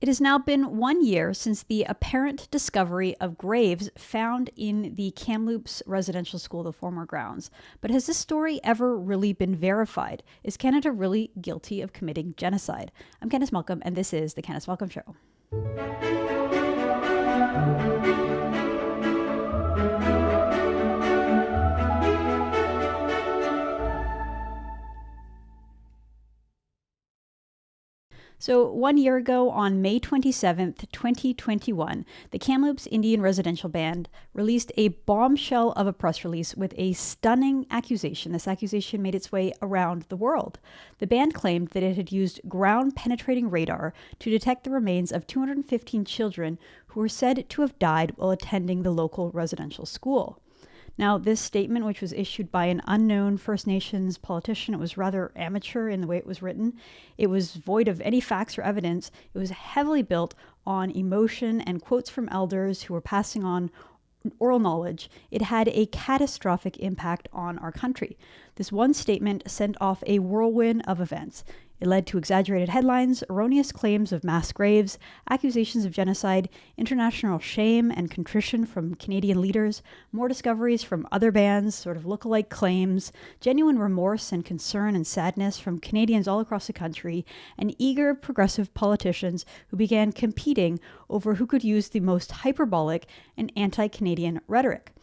It has now been 1 year since the apparent discovery of graves found in the Kamloops residential school, the former grounds. But has this story ever really been verified? Is Canada really guilty of committing genocide? I'm Candice Malcolm, and this is The Candice Malcolm Show. So 1 year ago, on May 27th, 2021, the Kamloops Indian Residential Band released a bombshell of a press release with a stunning accusation. This accusation made its way around the world. The band claimed that it had used ground-penetrating radar to detect the remains of 215 children who were said to have died while attending the local residential school. Now, this statement, which was issued by an unknown First Nations politician, it was rather amateur in the way it was written. It was void of any facts or evidence. It was heavily built on emotion and quotes from elders who were passing on oral knowledge. It had a catastrophic impact on our country. This one statement sent off a whirlwind of events. It led to exaggerated headlines, erroneous claims of mass graves, accusations of genocide, international shame and contrition from Canadian leaders, more discoveries from other bands, sort of look-alike claims, genuine remorse and concern and sadness from Canadians all across the country, and eager progressive politicians who began competing over who could use the most hyperbolic and anti-Canadian rhetoric.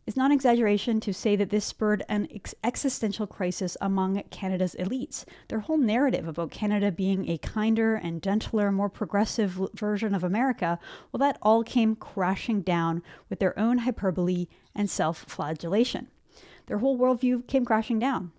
It's not an exaggeration to say that this spurred an existential crisis among Canada's elites. Their whole narrative about Canada being a kinder and gentler, more progressive version of America, well, that all came crashing down with their own hyperbole and self-flagellation. Their whole worldview came crashing down.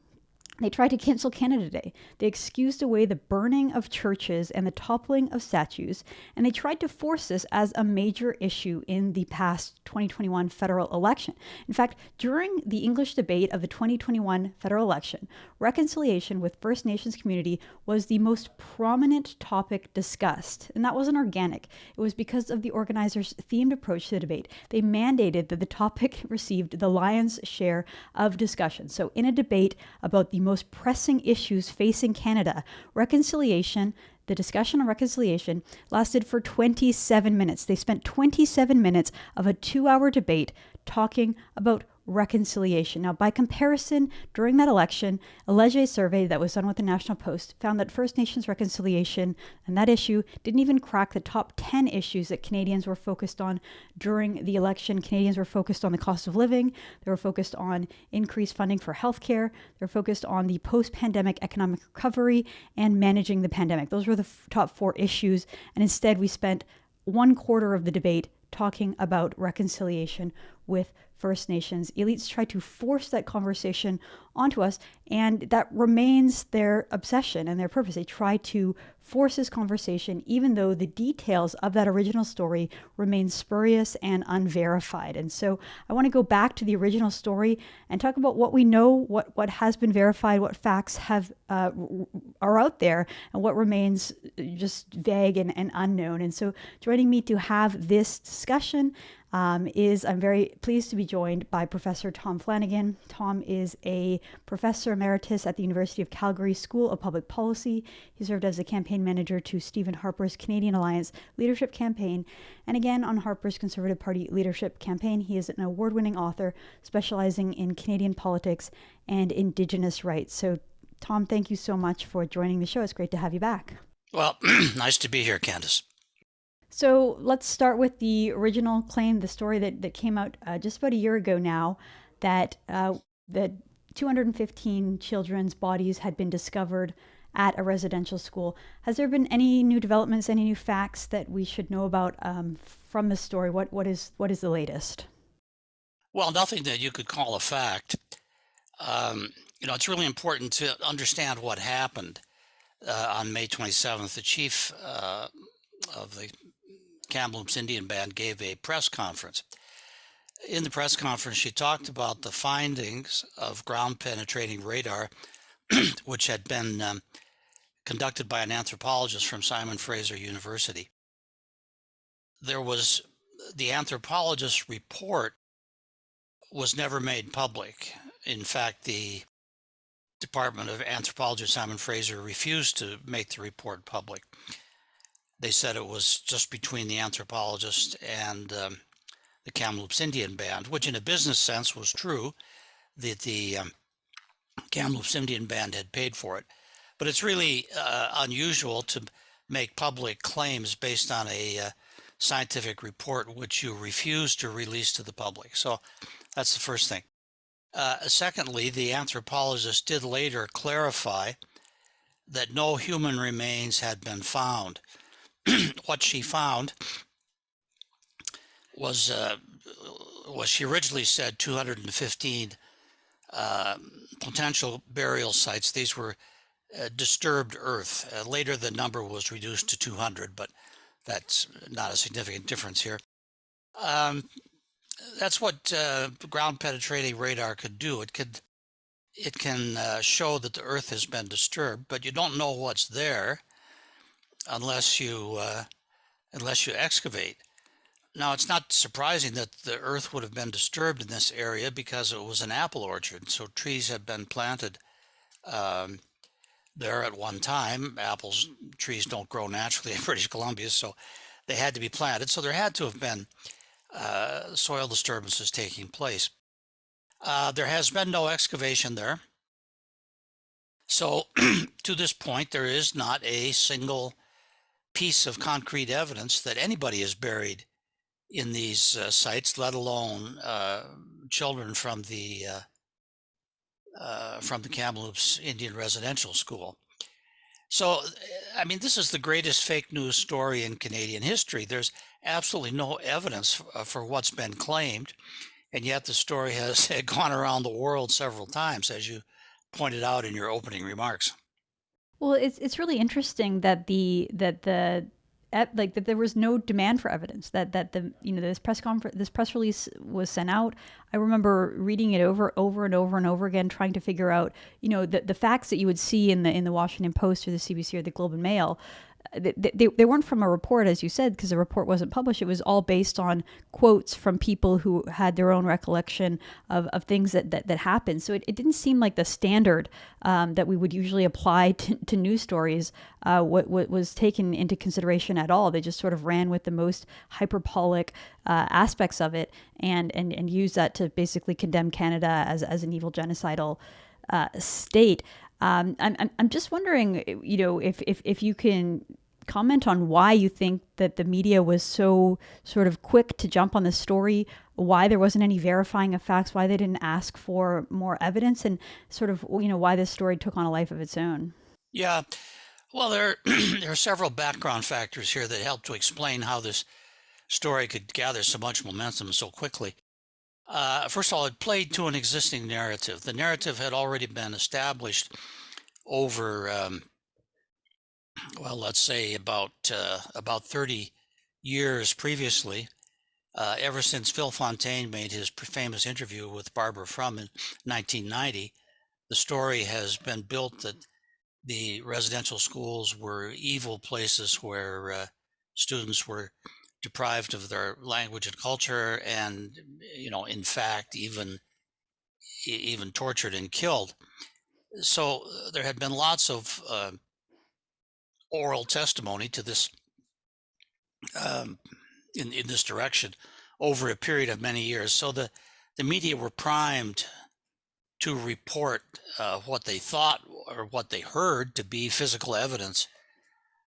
They tried to cancel Canada Day. They excused away the burning of churches and the toppling of statues, and they tried to force this as a major issue in the past 2021 federal election. In fact, during the English debate of the 2021 federal election, reconciliation with First Nations community was the most prominent topic discussed. And that wasn't organic. It was because of the organizers' themed approach to the debate. They mandated that the topic received the lion's share of discussion. So in a debate about the most pressing issues facing Canada, the discussion on reconciliation lasted for 27 minutes. They spent 27 minutes of a 2-hour debate talking about reconciliation. Now, by comparison, during that election, a Leger survey that was done with the National Post found that First Nations reconciliation and that issue didn't even crack the top 10 issues that Canadians were focused on during the election. Canadians were focused on the cost of living. They were focused on increased funding for healthcare. They were focused on the post-pandemic economic recovery and managing the pandemic. Those were the top 4 issues. And instead, we spent 1/4 of the debate talking about reconciliation with First Nations. Elites try to force that conversation onto us, and that remains their obsession and their purpose. They try to force this conversation, even though the details of that original story remain spurious and unverified. And so I want to go back to the original story and talk about what we know, what has been verified, what facts are out there, and what remains just vague and unknown. And so joining me to have this discussion I'm very pleased to be joined by Professor Tom Flanagan. Tom is a professor emeritus at the University of Calgary School of Public Policy. He served as a campaign manager to Stephen Harper's Canadian Alliance leadership campaign, and again on Harper's Conservative Party leadership campaign. He is an award-winning author specializing in Canadian politics and Indigenous rights. So, Tom, thank you so much for joining the show. It's great to have you back. Well, nice to be here, Candice. So let's start with the original claim, the story that came out just about a year ago now, that 215 children's bodies had been discovered at a residential school. Has there been any new developments, any new facts that we should know about from this story? What is the latest? Well, nothing that you could call a fact. It's really important to understand what happened on May 27th. The chief of the Kamloops Indian Band gave a press conference. In the press conference, she talked about the findings of ground-penetrating radar, which had been conducted by an anthropologist from Simon Fraser University. The anthropologist's report was never made public. In fact, the Department of Anthropology, Simon Fraser, refused to make the report public. they said it was just between the anthropologist and the Kamloops Indian Band, which in a business sense was true, that the Kamloops Indian Band had paid for it. But it's really unusual to make public claims based on a scientific report which you refuse to release to the public. So that's the first thing. Secondly, the anthropologist did later clarify that no human remains had been found. What she found was she originally said 215 potential burial sites. These were disturbed earth. Later, the number was reduced to 200, but that's not a significant difference here. That's what ground penetrating radar could do. It can show that the earth has been disturbed, but you don't know what's there unless you excavate. Now, it's not surprising that the earth would have been disturbed in this area because it was an apple orchard. So trees had been planted there at one time. Trees don't grow naturally in British Columbia, so they had to be planted. So there had to have been soil disturbances taking place. There has been no excavation there. So to this point, there is not a single piece of concrete evidence that anybody is buried in these sites, let alone children from the Kamloops Indian Residential School. So, I mean, this is the greatest fake news story in Canadian history. There's absolutely no evidence for what's been claimed, and yet the story has gone around the world several times, as you pointed out in your opening remarks. Well, it's really interesting that that there was no demand for evidence, that the this press release was sent out. I remember reading it over and over again, trying to figure out the facts that you would see in the Washington Post or the CBC or the Globe and Mail. They weren't from a report, as you said, because the report wasn't published. It was all based on quotes from people who had their own recollection of things that happened. So it didn't seem like the standard that we would usually apply to news stories what was taken into consideration at all. They just sort of ran with the most hyperbolic aspects of it and used that to basically condemn Canada as an evil genocidal state. I'm just wondering, if you can comment on why you think that the media was so sort of quick to jump on the story, why there wasn't any verifying of facts, why they didn't ask for more evidence, and sort of, why this story took on a life of its own. Yeah, well, there are several background factors here that help to explain how this story could gather so much momentum so quickly. First of all, it played to an existing narrative. The narrative had already been established over, let's say about 30 years previously, ever since Phil Fontaine made his famous interview with Barbara Frum in 1990. The story has been built that the residential schools were evil places where students were deprived of their language and culture, and in fact even tortured and killed. So there had been lots of oral testimony to this in this direction over a period of many years. So the media were primed to report what they thought or what they heard to be physical evidence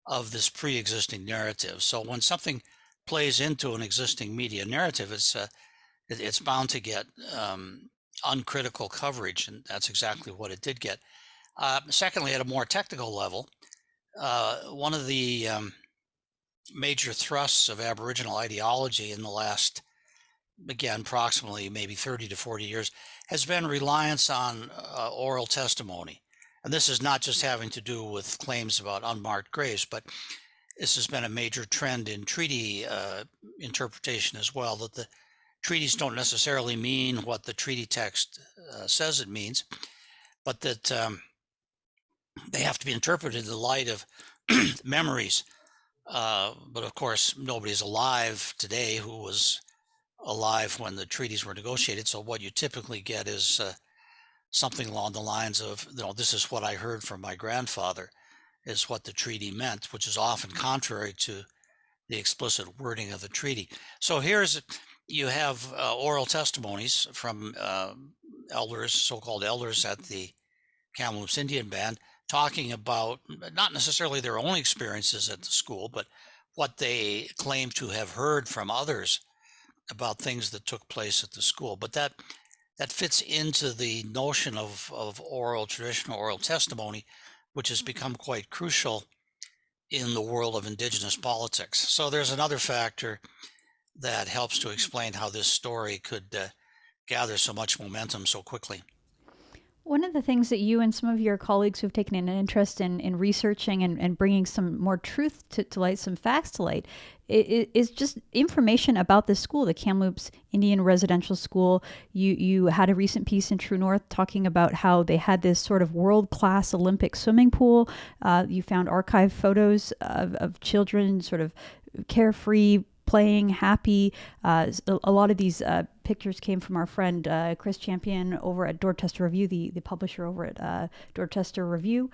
of this pre-existing narrative. So when something plays into an existing media narrative, it's bound to get uncritical coverage, and that's exactly what it did get. Secondly, at a more technical level, one of the major thrusts of Aboriginal ideology in the last, again, approximately maybe 30 to 40 years, has been reliance on oral testimony. And this is not just having to do with claims about unmarked graves, but this has been a major trend in treaty interpretation as well, that the treaties don't necessarily mean what the treaty text says it means, but that they have to be interpreted in the light of memories. But of course, nobody's alive today who was alive when the treaties were negotiated. So what you typically get is something along the lines of, this is what I heard from my grandfather. is what the treaty meant, which is often contrary to the explicit wording of the treaty. So you have oral testimonies from elders, so-called elders at the Kamloops Indian Band, talking about not necessarily their own experiences at the school, but what they claim to have heard from others about things that took place at the school. But that fits into the notion of traditional oral testimony, which has become quite crucial in the world of Indigenous politics. So there's another factor that helps to explain how this story could gather so much momentum so quickly. One of the things that you and some of your colleagues who've taken an interest in researching and bringing some more truth to light, some facts to light, is just information about this school, the Kamloops Indian Residential School. You had a recent piece in True North talking about how they had this sort of world-class Olympic swimming pool. You found archive photos of children sort of carefree, playing, happy. A lot of these pictures came from our friend Chris Champion over at Dorchester Review, the publisher over at Dorchester Review.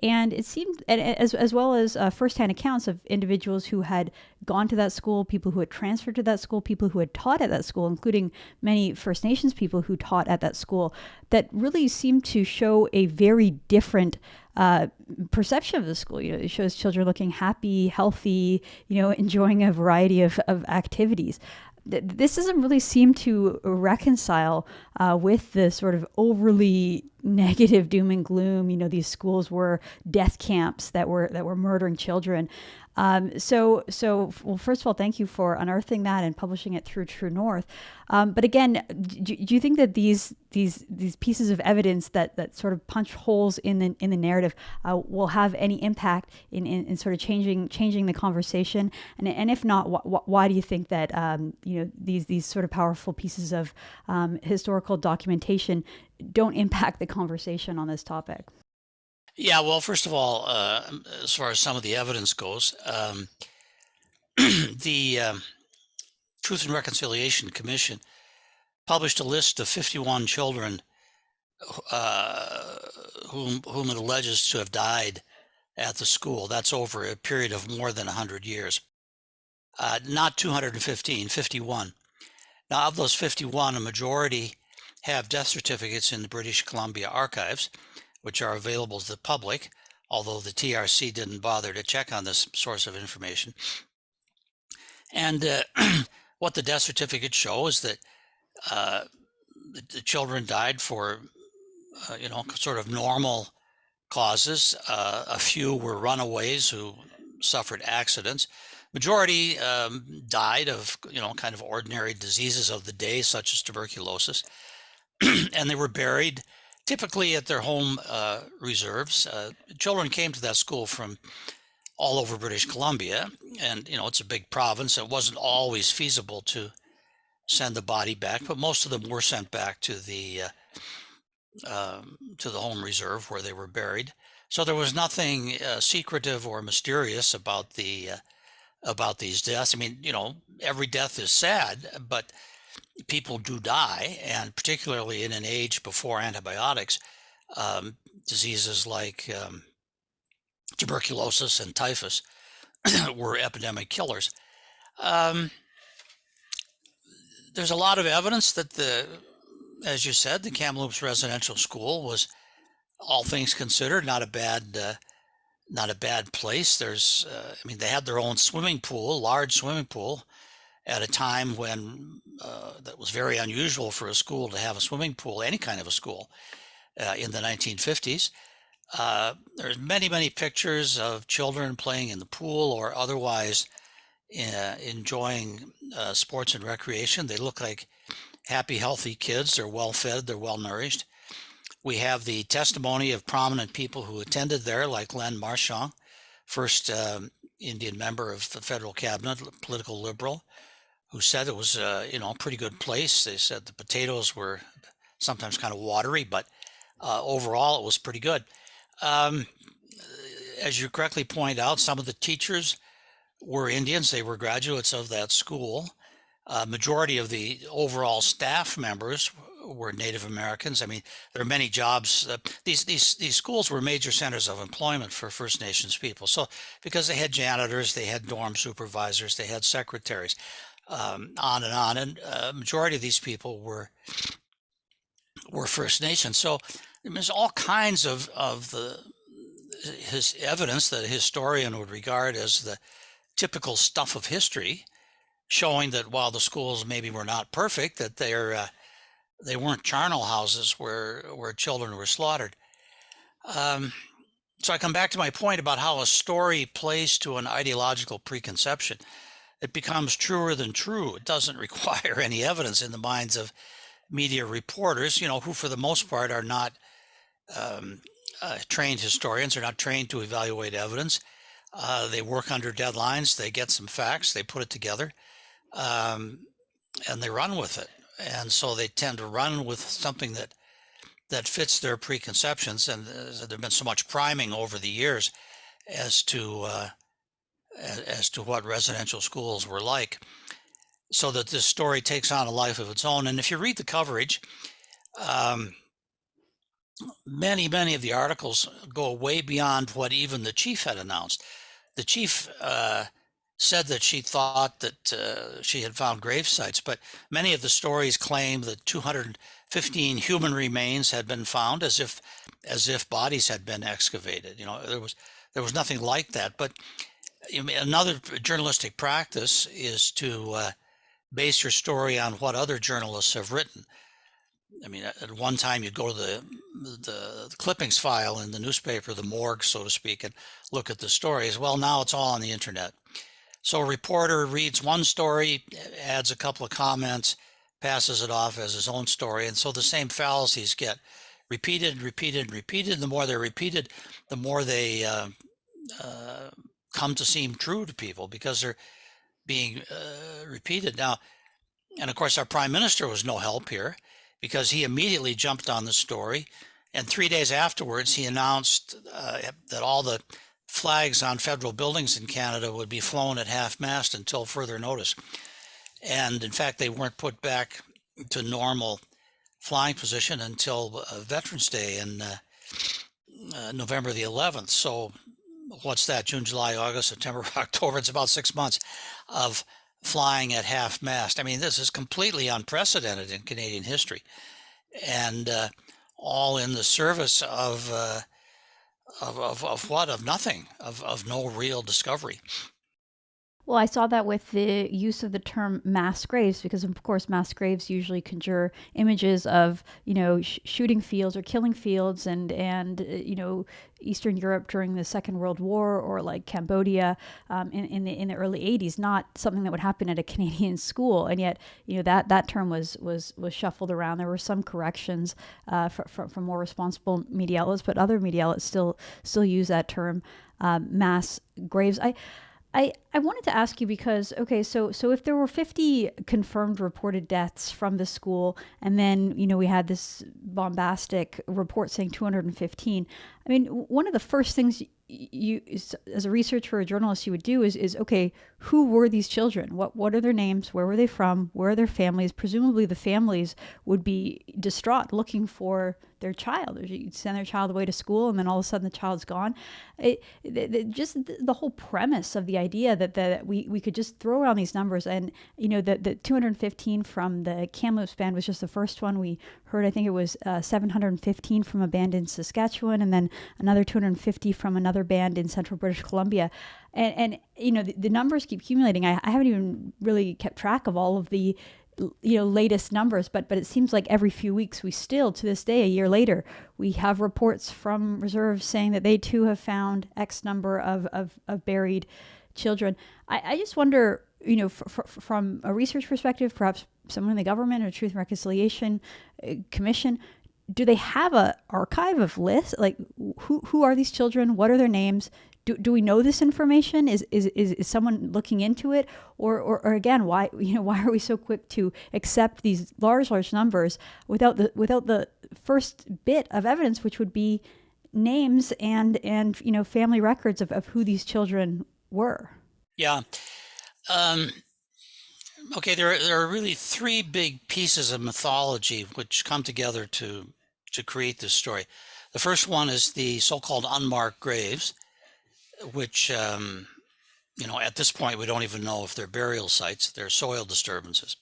And it seemed, as well as firsthand accounts of individuals who had gone to that school, people who had transferred to that school, people who had taught at that school, including many First Nations people who taught at that school, that really seemed to show a very different perception of the school. It shows children looking happy, healthy, enjoying a variety of activities. This doesn't really seem to reconcile with the sort of overly negative doom and gloom. These schools were death camps that were murdering children. So well, first of all, thank you for unearthing that and publishing it through True North. But again, do you think that these pieces of evidence that sort of punch holes in the narrative will have any impact in sort of changing the conversation? And if not, why do you think that these sort of powerful pieces of historical documentation don't impact the conversation on this topic? Yeah, well, first of all, as far as some of the evidence goes, the Truth and Reconciliation Commission published a list of 51 children whom it alleges to have died at the school. That's over a period of more than 100 years. Not 215, 51. Now, of those 51, a majority have death certificates in the British Columbia archives, which are available to the public, although the TRC didn't bother to check on this source of information. And what the death certificates show is that the children died for, sort of normal causes. A few were runaways who suffered accidents. Majority died of, kind of ordinary diseases of the day, such as tuberculosis. And they were buried typically at their home reserves. Children came to that school from all over British Columbia, and it's a big province. It wasn't always feasible to send the body back, but most of them were sent back to the home reserve where they were buried. So there was nothing secretive or mysterious about these deaths. I mean, every death is sad, but people do die, and particularly in an age before antibiotics, diseases like tuberculosis and typhus were epidemic killers. There's a lot of evidence that as you said, the Kamloops Residential School was, all things considered, not a bad place. They had their own swimming pool, large swimming pool, at a time when that was very unusual for a school to have a swimming pool, any kind of a school, in the 1950s. There's many pictures of children playing in the pool or otherwise enjoying sports and recreation. They look like happy, healthy kids. They're well fed, they're well nourished. We have the testimony of prominent people who attended there, like Len Marchand, first Indian member of the federal cabinet, political liberal, who said it was a pretty good place. They said the potatoes were sometimes kind of watery, but overall it was pretty good. As you correctly point out, some of the teachers were Indians. They were graduates of that school. Majority of the overall staff members were Native Americans. I mean, there are many jobs. These schools were major centers of employment for First Nations people. So because they had janitors, they had dorm supervisors, they had secretaries, on and on. And a majority of these people were First Nations. So there's all kinds of his evidence that a historian would regard as the typical stuff of history, showing that while the schools maybe were not perfect, that they weren't charnel houses where children were slaughtered. So I come back to my point about how a story plays to an ideological preconception. It becomes truer than true. It doesn't require any evidence in the minds of media reporters, who for the most part are not trained historians, are not trained to evaluate evidence. They work under deadlines. They get some facts. They put it together, and they run with it. And so they tend to run with something that fits their preconceptions. And there's been so much priming over the years as to what residential schools were like, so that this story takes on a life of its own. And if you read the coverage, many of the articles go way beyond what even the chief had announced. The chief said that she thought that she had found grave sites, but many of the stories claim that 215 human remains had been found, as if bodies had been excavated. There was nothing like that. But another journalistic practice is to base your story on what other journalists have written. I mean, at one time you'd go to the clippings file in the newspaper, the morgue, so to speak, and look at the stories. Well, now it's all on the internet. So a reporter reads one story, adds a couple of comments, passes it off as his own story. And so the same fallacies get repeated. The more they're repeated, the more they come to seem true to people, because they're being repeated. Now, and of course, our prime minister was no help here, because he immediately jumped on the story. And 3 days afterwards, he announced that all the flags on federal buildings in Canada would be flown at half-mast until further notice. And in fact, they weren't put back to normal flying position until Veterans Day in November the 11th. So what's that? June, July, August, September, October. It's about 6 months of flying at half-mast. I mean, this is completely unprecedented in Canadian history, and all in the service of what? Of nothing, of no real discovery. Well, I saw that with the use of the term mass graves, because of course mass graves usually conjure images of, shooting fields or killing fields, and Eastern Europe during the Second World War, or like Cambodia in the early 80s, not something that would happen at a Canadian school. And yet, that term was shuffled around. There were some corrections from more responsible media outlets, but other media outlets still use that term, mass graves. I wanted to ask you because, okay, so if there were 50 confirmed reported deaths from the school, and then, we had this bombastic report saying 215, I mean, one of the first things you, as a researcher or a journalist, you would do is okay, who were these children? What are their names? Where were they from? Where are their families? Presumably the families would be distraught looking for their child. You'd send their child away to school, and then all of a sudden the child's gone. Just the whole premise of the idea that we could just throw around these numbers, and the 215 from the Kamloops band was just the first one. We heard, I think it was 715 from a band in Saskatchewan, and then another 250 from another band in central British Columbia. And the numbers keep accumulating. I haven't even really kept track of all of the latest numbers, but it seems like every few weeks we still, to this day, a year later, we have reports from reserves saying that they too have found X number of buried children. I just wonder, from a research perspective, perhaps someone in the government or Truth and Reconciliation Commission, do they have a archive of lists? Like, who are these children? What are their names? Do we know this information? Is someone looking into it, or again, why are we so quick to accept these large numbers without the first bit of evidence, which would be names and family records of who these children were? Yeah. Okay, there are really three big pieces of mythology which come together to create this story. The first one is the so-called unmarked graves, which at this point we don't even know if they're burial sites. They're soil disturbances.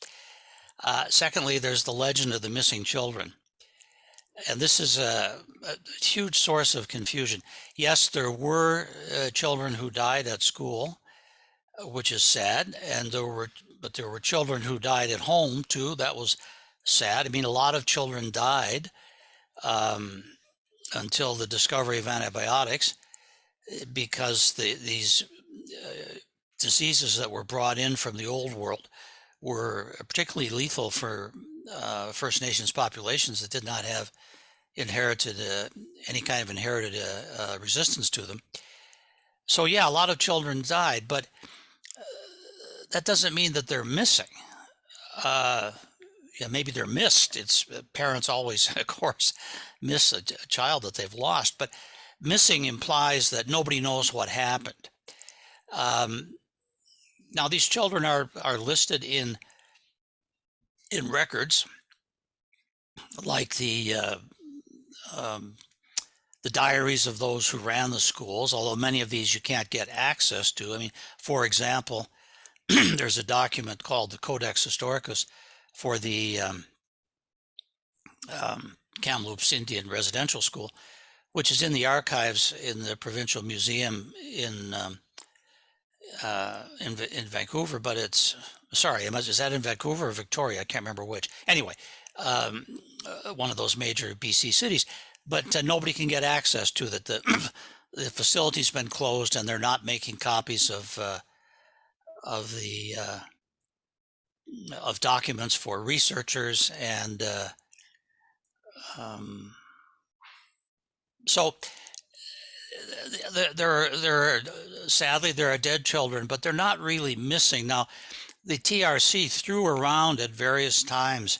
Secondly, there's the legend of the missing children, and this is a huge source of confusion. Yes, there were children who died at school, which is sad, and there were children who died at home too. That was sad. I mean, a lot of children died um, until the discovery of antibiotics because these diseases that were brought in from the old world were particularly lethal for First Nations populations that did not have inherited any kind of inherited resistance to them. So yeah, a lot of children died, but that doesn't mean that they're missing. Yeah, maybe they're missed. It's parents always, of course, miss a child that they've lost, but missing implies that nobody knows what happened. Now, these children are listed in records like the diaries of those who ran the schools, although many of these you can't get access to. I mean, for example, there's a document called the Codex Historicus for the Kamloops Indian Residential School, which is in the archives in the Provincial Museum in Vancouver. But it's sorry, is that in Vancouver or Victoria? I can't remember which. Anyway, one of those major BC cities. But nobody can get access to that. The facility's been closed, and they're not making copies of the of documents for researchers, and so sadly there are dead children, but they're not really missing. Now, the TRC threw around at various times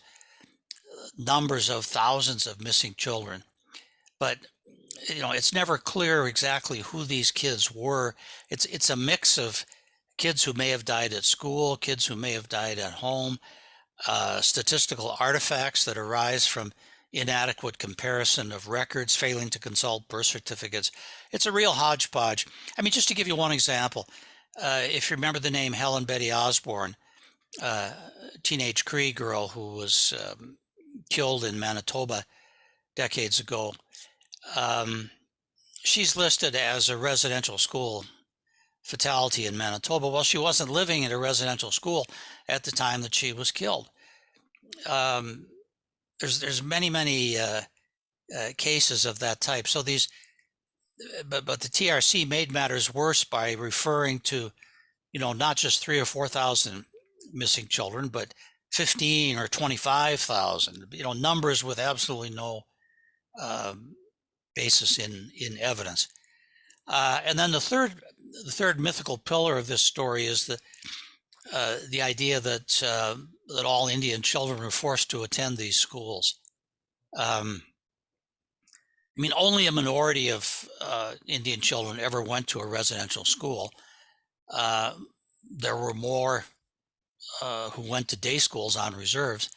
numbers of thousands of missing children, but it's never clear exactly who these kids were. It's a mix of kids who may have died at school, kids who may have died at home, statistical artifacts that arise from inadequate comparison of records, failing to consult birth certificates. It's a real hodgepodge. I mean, just to give you one example, if you remember the name Helen Betty Osborne, teenage Cree girl who was killed in Manitoba decades ago, she's listed as a residential school fatality in Manitoba. Well, she wasn't living in a residential school at the time that she was killed. There's many cases of that type. So but the TRC made matters worse by referring to, not just 3,000 or 4,000 missing children, but 15 or 25,000. Numbers with absolutely no basis in evidence. And then the third mythical pillar of this story is the idea that all Indian children were forced to attend these schools. I mean, only a minority of Indian children ever went to a residential school. There were more who went to day schools on reserves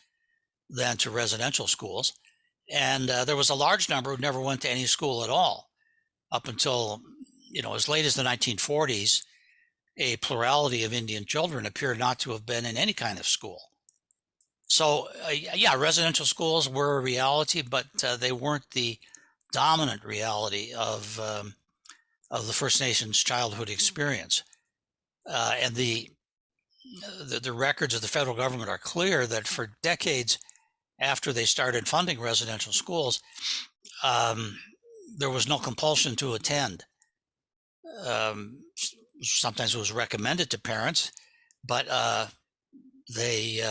than to residential schools. And there was a large number who never went to any school at all up until, as late as the 1940s. A plurality of Indian children appear not to have been in any kind of school. So, yeah, residential schools were a reality, but they weren't the dominant reality of the First Nations childhood experience. And the records of the federal government are clear that for decades after they started funding residential schools, there was no compulsion to attend. Sometimes it was recommended to parents, but they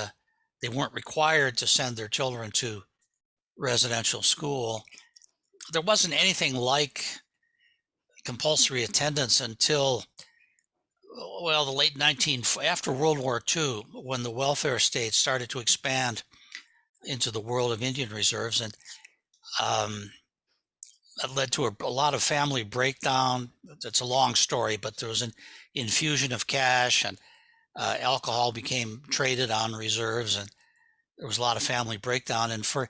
weren't required to send their children to residential school. There wasn't anything like compulsory attendance until, well, after World War II, when the welfare state started to expand into the world of Indian reserves, and that led to a lot of family breakdown. It's a long story, but there was an infusion of cash, and Alcohol became traded on reserves, and there was a lot of family breakdown. And for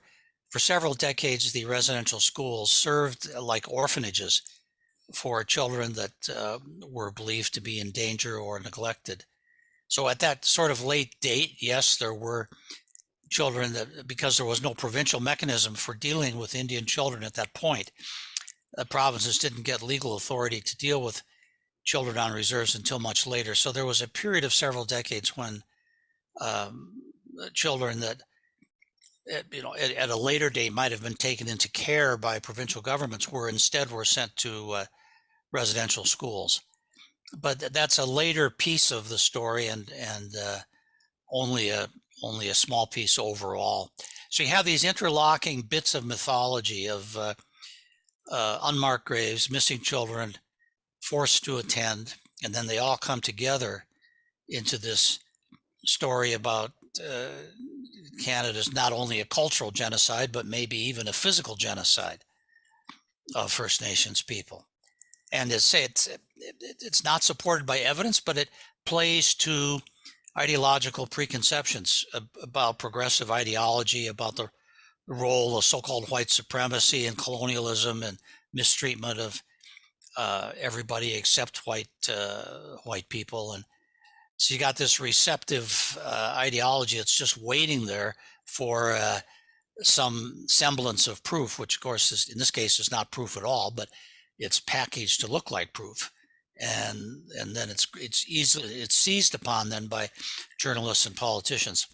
several decades, the residential schools served like orphanages for children that were believed to be in danger or neglected. So at that sort of late date, yes, there were children that, because there was no provincial mechanism for dealing with Indian children at that point, the provinces didn't get legal authority to deal with children on reserves until much later. So there was a period of several decades when children that at a later date might have been taken into care by provincial governments were sent to residential schools. But that's a later piece of the story, and only a small piece overall. So you have these interlocking bits of mythology of unmarked graves, missing children, forced to attend, and then they all come together into this story about Canada's not only a cultural genocide, but maybe even a physical genocide of First Nations people. And it's not supported by evidence, but it plays to ideological preconceptions about progressive ideology, about the role of so-called white supremacy and colonialism and mistreatment of everybody except white people. And so you got this receptive ideology that's just waiting there for some semblance of proof, which of course is, in this case, is not proof at all, but it's packaged to look like proof. And then it's seized upon then by journalists and politicians.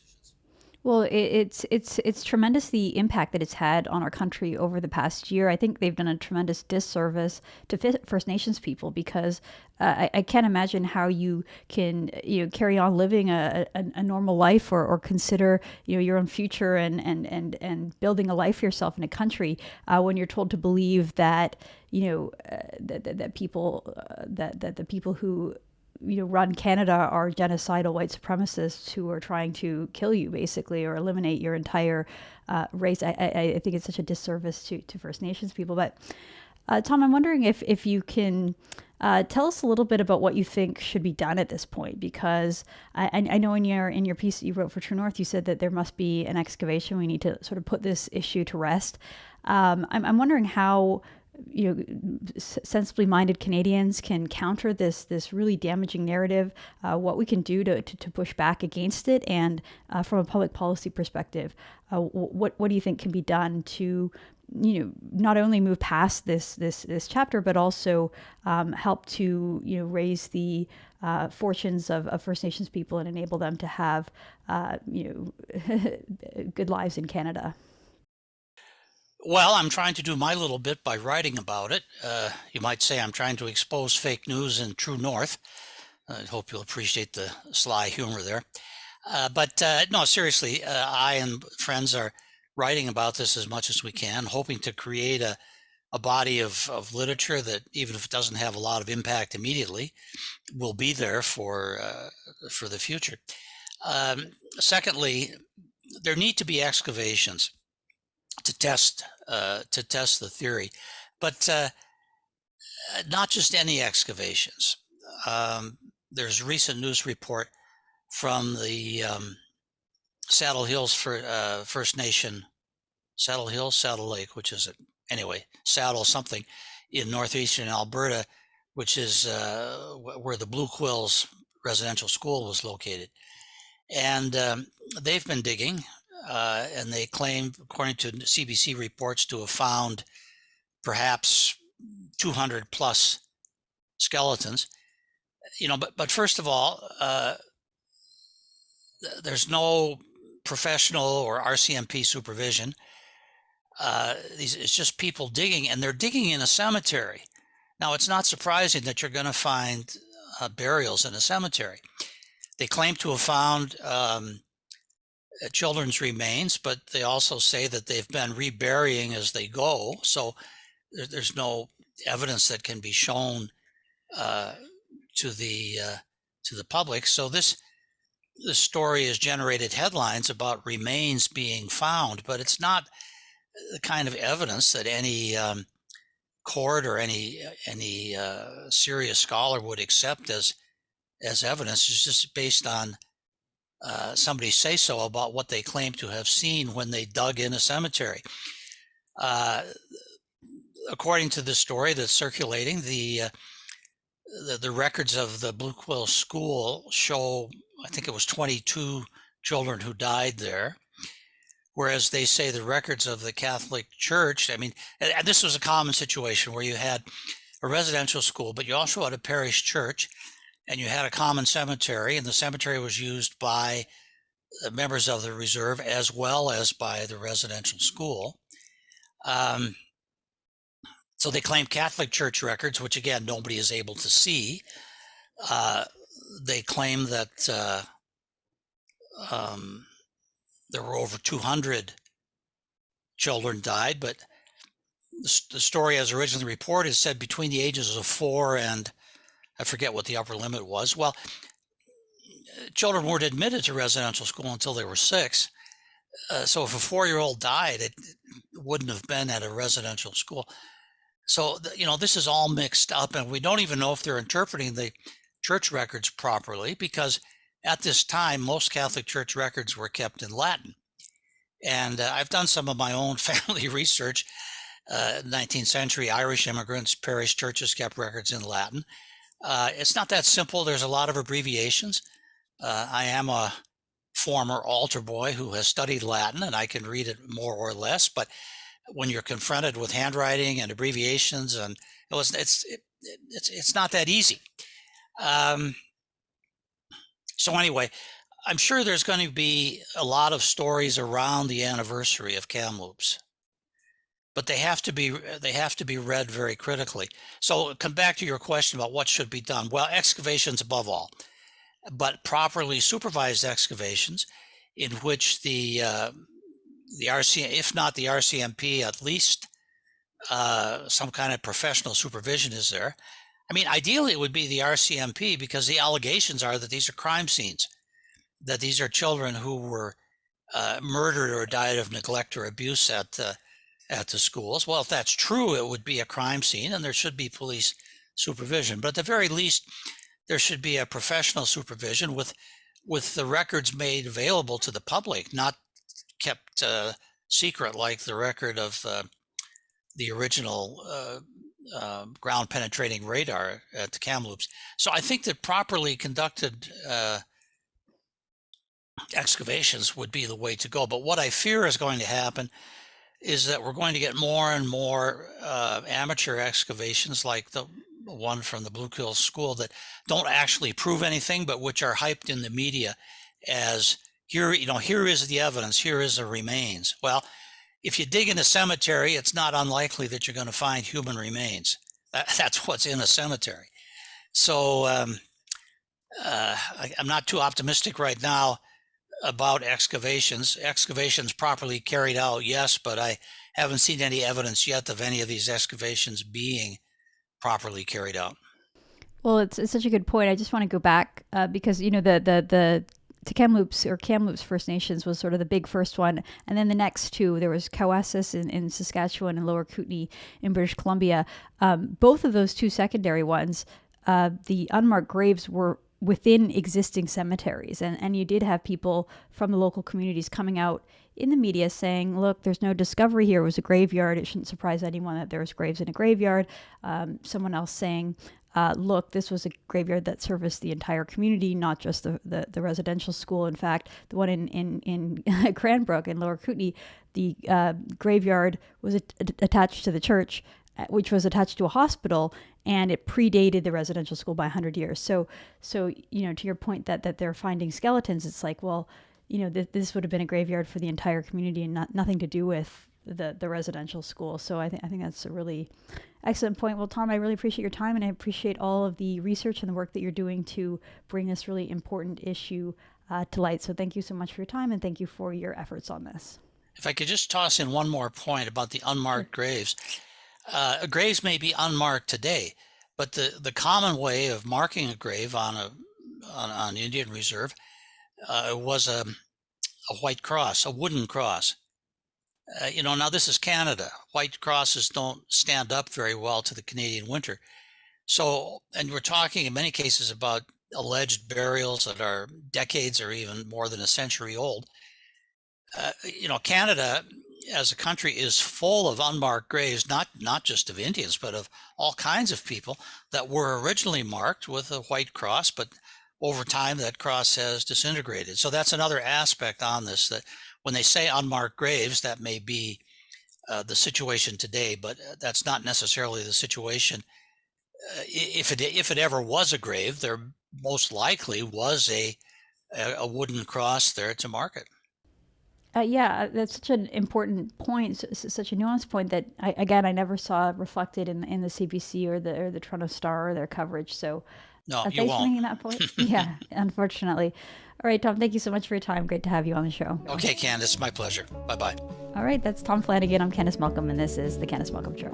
Well, it's tremendous the impact that it's had on our country over the past year. I think they've done a tremendous disservice to First Nations people because I can't imagine how you can carry on living a normal life or consider your own future and building a life for yourself in a country when you're told to believe that that people that the people who run Canada are genocidal white supremacists who are trying to kill you, basically, or eliminate your entire race. I think it's such a disservice to First Nations people. But Tom, I'm wondering if you can tell us a little bit about what you think should be done at this point, because I know in your piece that you wrote for True North, you said that there must be an excavation. We need to sort of put this issue to rest. I'm wondering how sensibly minded Canadians can counter this really damaging narrative, what we can do to push back against it, and from a public policy perspective, what do you think can be done to not only move past this chapter, but also help to raise the fortunes of First Nations people and enable them to have good lives in Canada. Well, I'm trying to do my little bit by writing about it. You might say I'm trying to expose fake news in True North. I hope you'll appreciate the sly humor there. But no, seriously, I and friends are writing about this as much as we can, hoping to create a body of literature that, even if it doesn't have a lot of impact immediately, will be there for the future. Secondly, there need to be excavations to test the theory, but not just any excavations. There's a recent news report from the Saddle Hills First Nation, Saddle Lake, which is it? Anyway, Saddle something in northeastern Alberta, which is where the Blue Quills residential school was located. And they've been digging, and they claim, according to CBC reports, to have found perhaps 200 plus skeletons. But first of all, there's no professional or RCMP supervision. It's just people digging, and they're digging in a cemetery. Now, it's not surprising that you're going to find burials in a cemetery. They claim to have found children's remains, but they also say that they've been reburying as they go. So there's no evidence that can be shown to the public. So this story has generated headlines about remains being found, but it's not the kind of evidence that any court or any serious scholar would accept as as evidence is just based on somebody's say-so about what they claim to have seen when they dug in a cemetery. According to the story that's circulating, the records of the Blue Quill School show, I think it was 22 children who died there. Whereas they say the records of the Catholic Church, I mean, and this was a common situation where you had a residential school, but you also had a parish church, and you had a common cemetery, and the cemetery was used by members of the reserve as well as by the residential school. So they claim Catholic Church records, which again, nobody is able to see. They claim that there were over 200 children died, but the story as originally reported said between the ages of 4 and I forget what the upper limit was. Well, children weren't admitted to residential school until they were 6. So if a 4-year-old died, it wouldn't have been at a residential school. So, this is all mixed up, and we don't even know if they're interpreting the church records properly, because at this time, most Catholic Church records were kept in Latin. And I've done some of my own family research. 19th century Irish immigrants, parish churches kept records in Latin. It's not that simple. There's a lot of abbreviations. I am a former altar boy who has studied Latin, and I can read it more or less, but when you're confronted with handwriting and abbreviations, and it's not that easy. So anyway, I'm sure there's going to be a lot of stories around the anniversary of Kamloops, but they have to be read very critically. So come back to your question about what should be done. Well, excavations above all, but properly supervised excavations in which the RC, if not the RCMP, at least some kind of professional supervision is there. I mean, ideally it would be the RCMP, because the allegations are that these are crime scenes, that these are children who were murdered or died of neglect or abuse at the schools. Well, if that's true, it would be a crime scene, and there should be police supervision. But at the very least, there should be a professional supervision with the records made available to the public, not kept secret like the record of the original ground penetrating radar at the Kamloops. So I think that properly conducted excavations would be the way to go. But what I fear is going to happen is that we're going to get more and more amateur excavations like the one from the Blue Quill School that don't actually prove anything, but which are hyped in the media as here is the evidence, here is the remains. Well, if you dig in a cemetery, it's not unlikely that you're going to find human remains. That's what's in a cemetery. So I'm not too optimistic right now about excavations. Excavations properly carried out, yes, but I haven't seen any evidence yet of any of these excavations being properly carried out. Well, it's such a good point. I just want to go back because the to Kamloops, or Kamloops First Nations, was sort of the big first one, and then the next two, there was Cowessus in Saskatchewan and Lower Kootenay in British Columbia. Both of those two secondary ones, the unmarked graves were within existing cemeteries, and you did have people from the local communities coming out in the media saying, look, there's no discovery here. It was a graveyard. It shouldn't surprise anyone that there was graves in a graveyard. Someone else saying, look, this was a graveyard that serviced the entire community, not just the residential school. In fact, the one in Cranbrook in Lower Kootenay, the graveyard was attached to the church, which was attached to a hospital, and it predated the residential school by 100 years. So to your point that they're finding skeletons, it's like, well, this would have been a graveyard for the entire community and nothing to do with the residential school. So I think that's a really excellent point. Well, Tom, I really appreciate your time, and I appreciate all of the research and the work that you're doing to bring this really important issue to light. So thank you so much for your time, and thank you for your efforts on this. If I could just toss in one more point about the unmarked graves. Graves may be unmarked today, but the common way of marking a grave on Indian Reserve was a white cross, a wooden cross. Now this is Canada. White crosses don't stand up very well to the Canadian winter. So, and we're talking in many cases about alleged burials that are decades or even more than a century old. Canada as a country is full of unmarked graves, not just of Indians, but of all kinds of people that were originally marked with a white cross, but over time that cross has disintegrated. So that's another aspect on this, that when they say unmarked graves, that may be the situation today, but that's not necessarily the situation. If it ever was a grave, there most likely was a wooden cross there to mark it. Yeah, that's such an important point, such a nuanced point that I never saw reflected in the CBC or the Toronto Star or their coverage. So, No, you thanks for won't. making that point. Yeah, unfortunately. All right, Tom, thank you so much for your time. Great to have you on the show. Okay, Candace, my pleasure. Bye bye. All right, that's Tom Flanagan. I'm Candace Malcolm, and this is the Candace Malcolm Show.